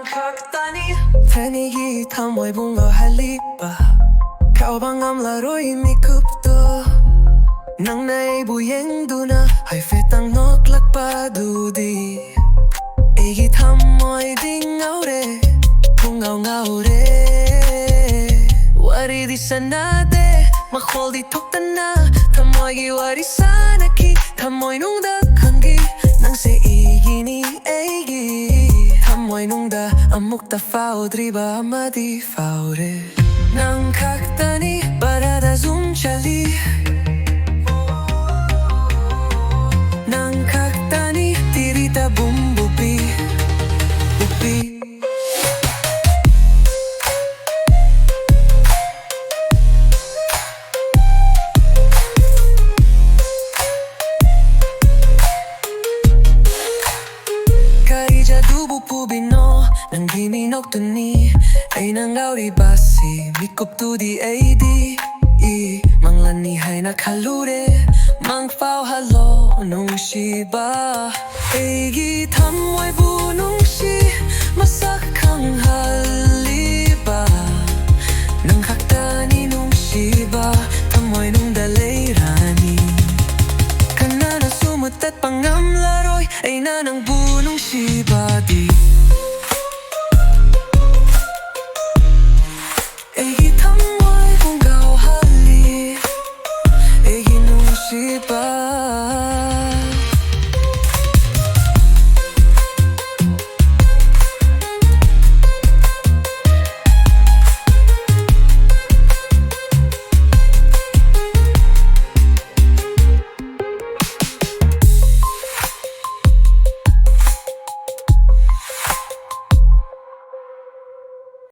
kakhtani Tanigi thamoy bunga halipa Kaubang amlaroy mikupto Nang naibuyeng duna Hay fetang noklak padudi Igi thamoy ding aure Bungaw ngaure Wari di sanade Makhol di toktana Thamoy gi wari sanaki Thamoy nung dakhangi Nang se igini eigi Thamoy nung da amuk ta faudri ba amadi faure Nang kaktani barada zoom chali Nang kaktani tirita bumbupi Bupi Karija dubu pubino Nang giminok tuni Ay nang gauri basi Mikup tu di AD Mang lani hay nakalure Mang phao halo nung shiba Egi thamoy bu nung shi Masak kang haliba Nang kaktani nung shiba Thamoy nung dalay rani Kanana sumutat pangamlaroy Ay nanang bu